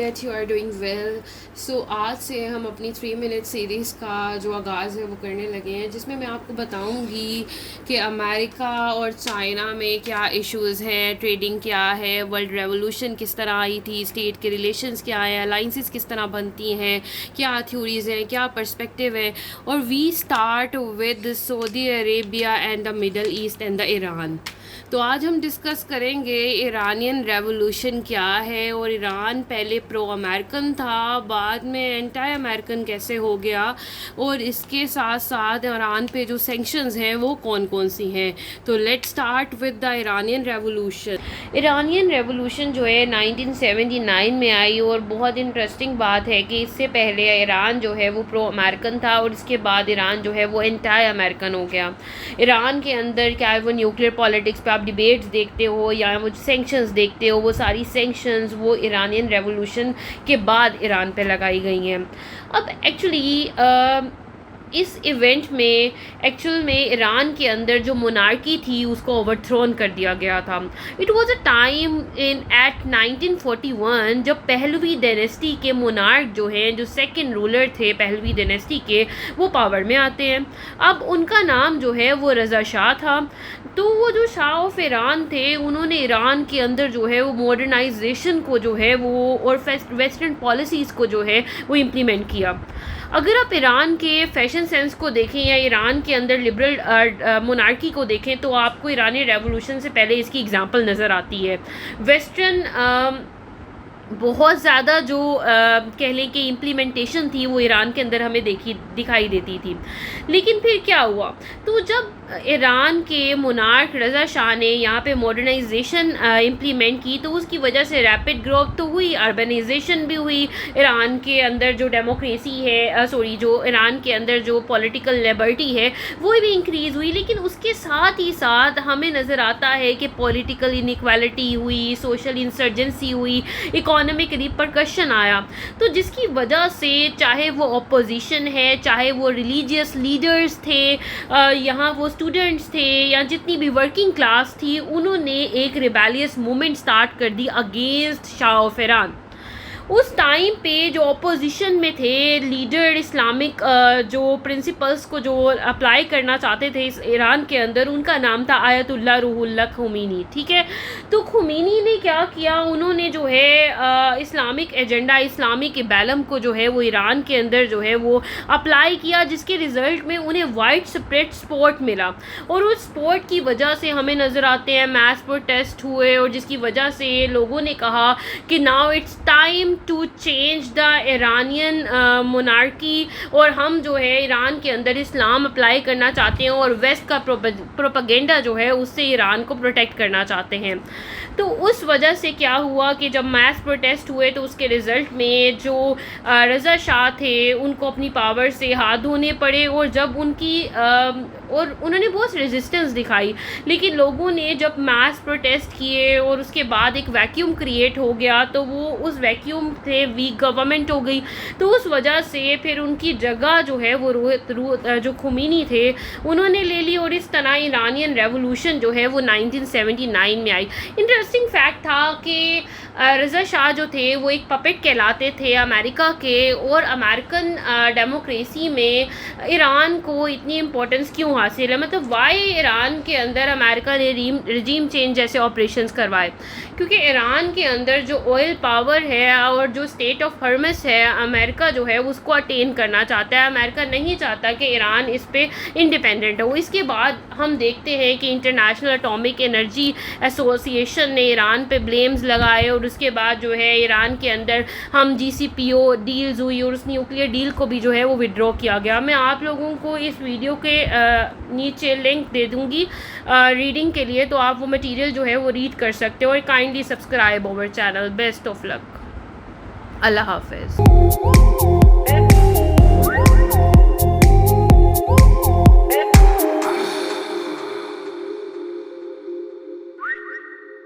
that you are doing well. So आज से हम अपनी 3 मिनट सीरीज़ का जो आगाज़ है वो करने लगे हैं, जिसमें मैं आपको बताऊंगी कि अमेरिका और चाइना में क्या इश्यूज़ हैं, ट्रेडिंग क्या है, वर्ल्ड रेवोल्यूशन किस तरह आई थी, स्टेट के रिलेशंस क्या हैं, अलाइंसेस किस तरह बनती हैं, क्या थ्योरीज़ हैं, क्या पर्सपेक्टिव है। और we start with Saudi Arabia and the Middle East and the Iran. तो आज हम डिस्कस करेंगे ईरानियन रेवोल्यूशन क्या है, और ईरान पहले प्रो अमेरिकन था, बाद में एंटी अमेरिकन कैसे हो गया, और इसके साथ साथ ईरान पे जो सैंक्शंस हैं वो कौन कौन सी हैं। तो let's start with the Iranian revolution. Iranian revolution जो है 1979 में आई, और बहुत इंटरेस्टिंग बात है कि इससे पहले ईरान जो है वो प्रो अमेरिकन था, और इसके बाद ईरान जो है वो एंटी अमेरिकन हो गया। ईरान के अंदर क्या है वो न्यूक्लियर पॉलिटिक्स पे आप डिबेट्स देखते हो या वो सैंक्शंस देखते हो, वो सारी सैंक्शंस वो ईरानियन रेवोल्यूशन के बाद ईरान पे लगाई गई हैं। अब एक्चुअली इस इवेंट में एक्चुअल में ईरान के अंदर जो मोनार्की थी उसको ओवरथ्रोन कर दिया गया था। It was a time in at 1941 जब पहलवी डायनेस्टी के मोनार्क जो हैं, जो सेकंड रूलर थे पहलवी डायनेस्टी के, वो पावर में आते हैं। अब उनका नाम जो है वो रज़ा शाह था। तो वो जो शाह ऑफ ईरान थे, उन्होंने ईरान के अंदर जो है वो मॉडर्नाइजेशन को जो है वो और वेस्टर्न पॉलिसीज़ को जो है वो इम्प्लीमेंट किया। अगर आप ईरान के फैशन सेंस को देखें या ईरान के अंदर लिबरल मोनार्की को देखें, तो आपको ईरानी रेवोल्यूशन से पहले इसकी एग्जांपल नज़र आती है। वेस्टर्न बहुत ज़्यादा जो कह लें कि इम्प्लीमेंटेशन थी वो ईरान के अंदर हमें दिखाई देती थी। लेकिन फिर क्या हुआ, तो जब ईरान के मोनार्क रज़ा शाह ने यहाँ पे मॉडर्नाइजेशन इम्प्लीमेंट की, तो उसकी वजह से रैपिड ग्रोथ तो हुई, अर्बनाइजेशन भी हुई, ईरान के अंदर जो डेमोक्रेसी है जो ईरान के अंदर जो पॉलिटिकल लिबर्टी है वो भी इंक्रीज़ हुई। लेकिन उसके साथ ही साथ हमें नज़र आता है कि पॉलिटिकल इनइक्वालिटी हुई, सोशल इंसर्जेंसी हुई, इकोनॉमिक रिपरकशन आया। तो जिसकी वजह से चाहे वो अपोजिशन है, चाहे वो रिलीजियस लीडर्स थे, यहाँ वो स्टूडेंट्स थे, या जितनी भी वर्किंग क्लास थी, उन्होंने एक रिबेलियस मूवमेंट स्टार्ट कर दी अगेंस्ट शाह ऑफ ईरान। उस टाइम पे जो अपोजिशन में थे लीडर, इस्लामिक जो प्रिंसिपल्स को जो अप्लाई करना चाहते थे इस ईरान के अंदर, उनका नाम था आयतुल्लाह रूहुल्लाह खुमैनी। ठीक है, तो खुमैनी ने क्या किया, उन्होंने जो है इस्लामिक एजेंडा, इस्लामिक बैलम को जो है वो ईरान के अंदर जो है वो अप्लाई किया, जिसके रिज़ल्ट में उन्हें वाइड स्प्रेड सपोर्ट मिला। और उस सपोर्ट की वजह से हमें नज़र आते हैं मैस प्रोटेस्ट हुए, और जिसकी वजह से लोगों ने कहा कि now it's time to change the Iranian monarchy, और हम जो है ईरान के अंदर इस्लाम अप्लाई करना चाहते हैं, और वेस्ट का प्रोपेगेंडा जो है उससे ईरान को प्रोटेक्ट करना चाहते हैं। तो उस वजह से क्या हुआ कि जब मैस प्रोटेस्ट हुए, तो उसके रिज़ल्ट में जो रज़ा शाह थे उनको अपनी पावर से हाथ धोने पड़े, और जब और उन्होंने बहुत रेजिस्टेंस दिखाई। लेकिन लोगों ने जब मैस प्रोटेस्ट किए और उसके बाद एक वैक्यूम क्रिएट हो गया, तो वो उस वैक्यूम से वीक गवर्नमेंट हो गई। तो उस वजह से फिर उनकी जगह जो है वो जो खुमैनी थे उन्होंने ले ली, और इस तरह ईरानियन रेवोल्यूशन जो है वो 1979 में आई। इंटरेस्टिंग फैक्ट था कि रज़ा शाह जो थे वो एक पपेट कहलाते थे अमेरिका के, और अमेरिकन डेमोक्रेसी में ईरान को इतनी इम्पोर्टेंस क्यों हासिल है, मतलब वाई ईरान के अंदर अमेरिका ने रिजीम चेंज जैसे ऑपरेशंस करवाए। क्योंकि ईरान के अंदर जो ऑयल पावर है और जो स्टेट ऑफ हर्मस है, अमेरिका जो है उसको अटेन करना चाहता है। अमेरिका नहीं चाहता कि ईरान इस पे इंडिपेंडेंट हो। इसके बाद हम देखते हैं कि इंटरनेशनल एटॉमिक एनर्जी एसोसिएशन ने ईरान पे ब्लेम्स लगाए, और उसके बाद जो है ईरान के अंदर हम JCPO डील्स हुई, और उस न्यूक्लियर डील को भी जो है वो विड्रॉ किया गया। मैं आप लोगों को इस वीडियो के नीचे लिंक दे दूँगी रीडिंग के लिए, तो आप वो मटेरियल जो है वो रीड कर सकते हो। और kindly subscribe our channel. Best of luck. अल्लाह हाफिज़।